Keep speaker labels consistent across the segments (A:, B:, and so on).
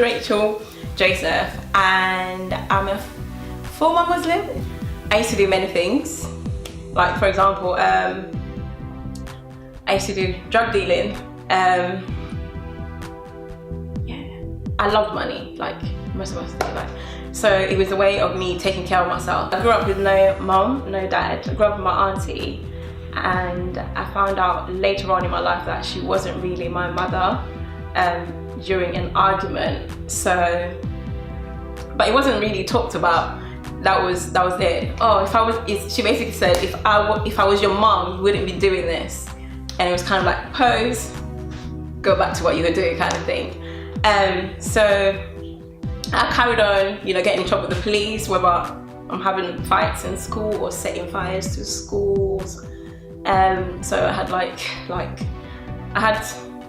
A: Rachel Joseph, and I'm a former Muslim. I used to do many things, like for example, I used to do drug dealing. I loved money, like most of us do. Like, so it was a way of me taking care of myself. I grew up with no mum, no dad. I grew up with my auntie, and I found out later on in my life that she wasn't really my mother during an argument. So, but it wasn't really talked about. That was it. Oh, she basically said, if I was your mom, you wouldn't be doing this. And it was kind of like, pose, go back to what you were doing, kind of thing. So I carried on, getting in trouble with the police, whether I'm having fights in school or setting fires to schools. So I had I had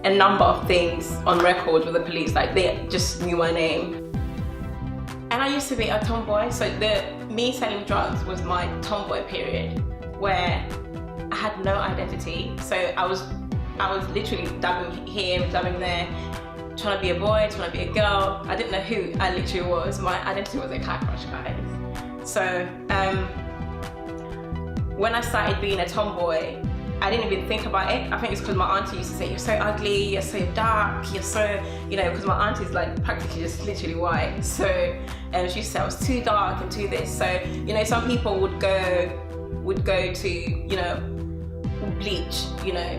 A: a number of things on record with the police, like they just knew my name. And I used to be a tomboy, so me selling drugs was my tomboy period, where I had no identity. So I was literally dabbing here, dabbing there, trying to be a boy, trying to be a girl. I didn't know who I literally was. My identity was a car crush, guys. So when I started being a tomboy, I didn't even think about it. I think it's because my auntie used to say, you're so ugly, you're so dark, you're so, because my auntie's like practically just literally white. So she used to say I was too dark and too this. So, some people would go to, bleach,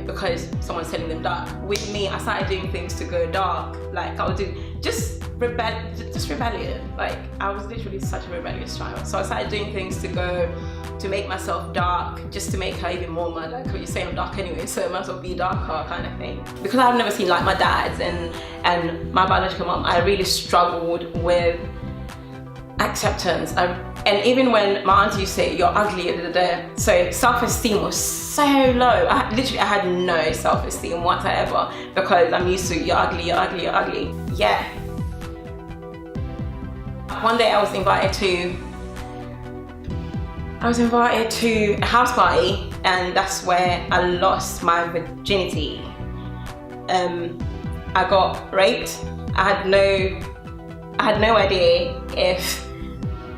A: because someone's telling them dark. With me, I started doing things to go dark. Like I would do just rebellion. Like I was literally such a rebellious child. So I started doing things to make myself dark, just to make her even more mad. Like, what you say, I'm dark anyway, so I might as well be darker, kind of thing. Because I've never seen like my dad's and my biological mom, I really struggled with acceptance. And even when my auntie used to say, you're ugly, so self-esteem was so low. I had no self-esteem whatsoever, because I'm used to, you're ugly, you're ugly, you're ugly. Yeah. One day I was invited to a house party, and that's where I lost my virginity. I got raped. I had no idea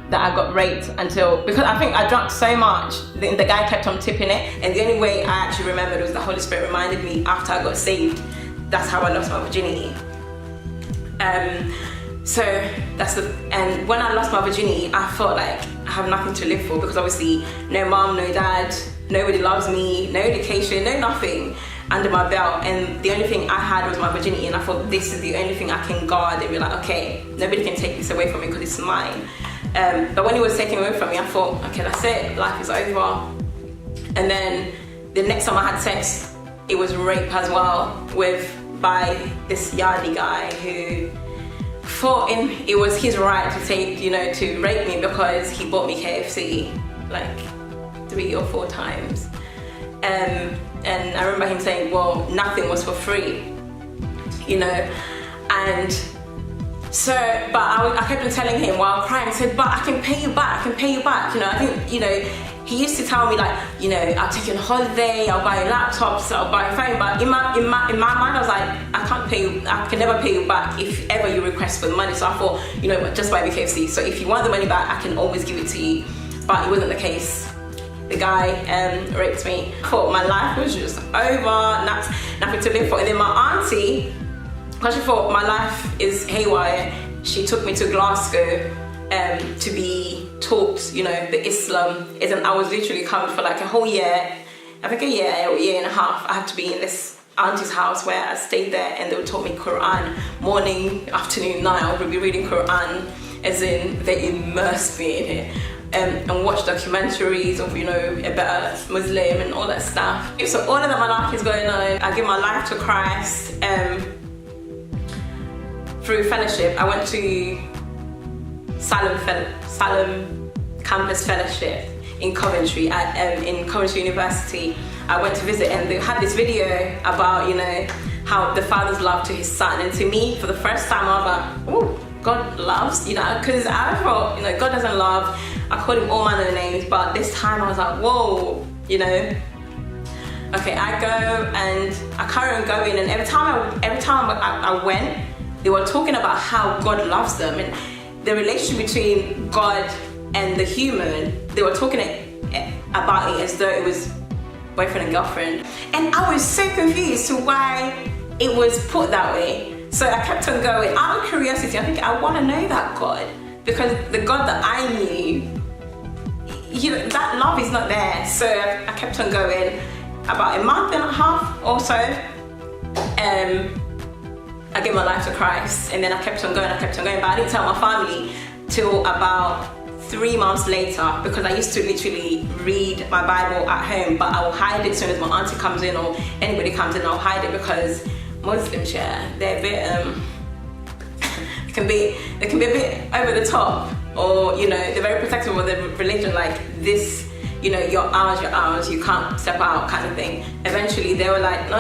A: that I got raped because I think I drank so much, the guy kept on tipping it, and the only way I actually remembered was the Holy Spirit reminded me after I got saved. That's how I lost my virginity. And when I lost my virginity, I felt like I have nothing to live for, because obviously no mom, no dad, nobody loves me, no education, no nothing under my belt, and the only thing I had was my virginity, and I thought this is the only thing I can guard and be like, okay, nobody can take this away from me because it's mine. But when it was taken away from me, I thought, okay, that's it, life is over. And then the next time I had sex, it was rape as well, by this yardie guy who thought it was his right to to rape me, because he bought me KFC like 3 or 4 times. And I remember him saying, well, nothing was for free, and so, but I kept on telling him while crying, I said, but I can pay you back, I think, he used to tell me like, I'll take you on holiday, I'll buy you laptops, I'll buy you phone, but in my mind I was like, I can never pay you back if ever you request for the money. So I thought, just buy me KFC, so if you want the money back, I can always give it to you. But it wasn't the case. The guy raped me. I thought my life was just over, nothing to live for. And then my auntie, because she thought my life is haywire, she took me to Glasgow to be taught, the Islam isn't. I was literally covered for like a whole year, I think a year or a year and a half. I had to be in this auntie's house where I stayed there, and they would taught me Quran morning, afternoon, night. I would be reading Quran, as in they immersed me in it. And watch documentaries of, a better Muslim and all that stuff. So all of that, my life is going on. I give my life to Christ. Through fellowship, I went to Salem Campus Fellowship in Coventry, in Coventry University. I went to visit, and they had this video about, how the father's love to his son. And to me, for the first time, I was like, oh, God loves, because I thought, God doesn't love. I called him all manner of names, but this time I was like, whoa, Okay, I go and I carry on going, and every time I went, they were talking about how God loves them and the relationship between God and the human. They were talking about it as though it was boyfriend and girlfriend. And I was so confused to why it was put that way. So I kept on going out of curiosity. I think I want to know that God, because the God that I knew, that love is not there. So I kept on going. About a month and a half or so, I gave my life to Christ, and then I kept on going, but I didn't tell my family till about 3 months later, because I used to literally read my Bible at home, but I will hide it as soon as my auntie comes in or anybody comes in. I'll hide it because Muslims, they're a bit they can be a bit over the top, or they're very protective of their religion, like this, you're ours, you can't step out kind of thing. Eventually they were like, no,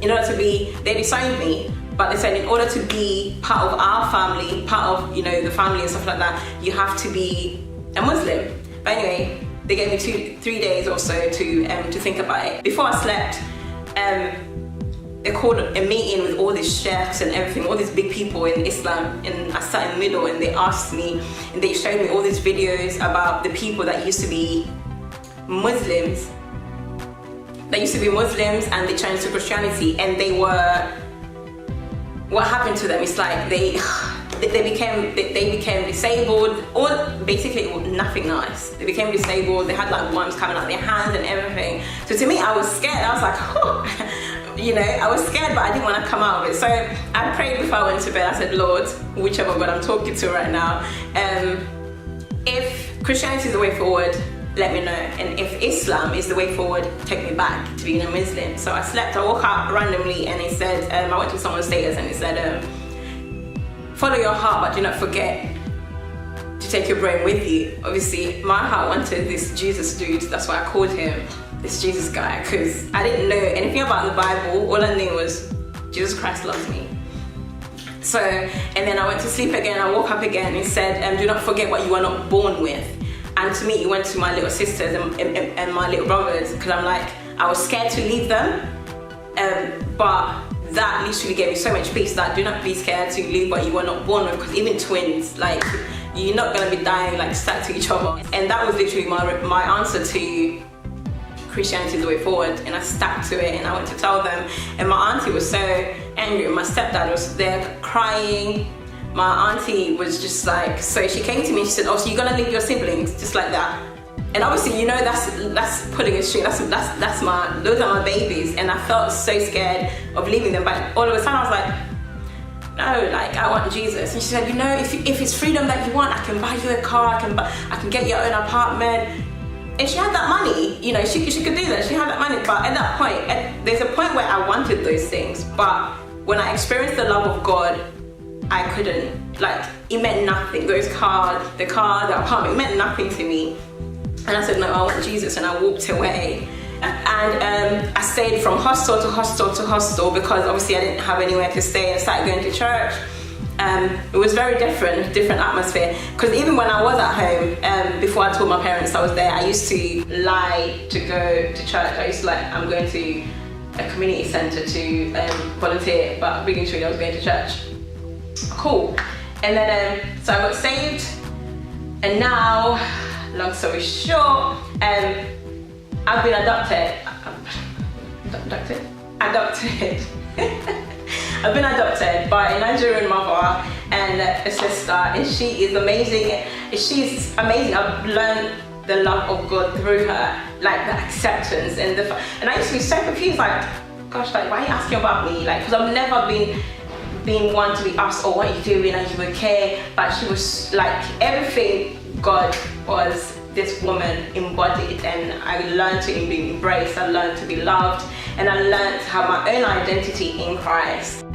A: in order to be, they disowned me, but they said in order to be part of our family, part of the family and stuff like that, you have to be a Muslim. But anyway, they gave me 2-3 days or so to think about it. Before I slept, they called a meeting with all these sheikhs and everything, all these big people in Islam, and I sat in the middle, and they asked me, and they showed me all these videos about the people that used to be Muslims. They used to be Muslims and they changed to Christianity, and they were, what happened to them? It's like they became disabled, or basically nothing nice. They became disabled. They had like worms coming out their hands and everything. So to me, I was scared. I was like, I was scared, but I didn't want to come out of it. So I prayed before I went to bed. I said, Lord, whichever God I'm talking to right now, if Christianity is the way forward, let me know. And if Islam is the way forward, take me back to being a Muslim. So I slept, I woke up randomly, and it said, I went to someone's status, and it said, follow your heart, but do not forget to take your brain with you. Obviously, my heart wanted this Jesus dude. That's why I called him this Jesus guy, because I didn't know anything about the Bible. All I knew was Jesus Christ loves me. So, and then I went to sleep again. I woke up again and said, do not forget what you are not born with. And to me, it went to my little sisters and my little brothers, because I'm like, I was scared to leave them, but that literally gave me so much peace, that do not be scared to leave what you were not born with, because even twins, like, you're not gonna be dying like stuck to each other. And that was literally my answer to Christianity is the way forward, and I stuck to it, and I went to tell them, and my auntie was so angry, and my stepdad was there crying. My auntie was just like, so she came to me, she said, oh, so you're gonna leave your siblings just like that? And obviously, that's pulling a string. Those are my babies, and I felt so scared of leaving them. But all of a sudden, I was like, no, like, I want Jesus. And she said, if it's freedom that you want, I can buy you a car, I can get your own apartment. And she had that money, she could do that. She had that money. But at that point, there's a point where I wanted those things, but when I experienced the love of God, I couldn't. Like, it meant nothing. Those cars, the apartment, it meant nothing to me. And I said, no, I want Jesus, and I walked away. And I stayed from hostel to hostel to hostel, because obviously I didn't have anywhere to stay. I started going to church. It was very different atmosphere. Because even when I was at home, before I told my parents I was there, I used to lie to go to church. I used to I'm going to a community centre to volunteer, but really truly I was going to church. Cool. And then, so I got saved, and now, long story short, I've been adopted. I've been adopted by a Nigerian mother and a sister, and she is amazing. She's amazing. I've learned the love of God through her, like the acceptance and and I used to be so confused, like, gosh, like, why are you asking about me? Like, because I've never been one to be asked, oh, what are you doing? Are you okay? But she was like, everything God was this woman embodied, and I learned to be embraced, I learned to be loved, and I learned to have my own identity in Christ.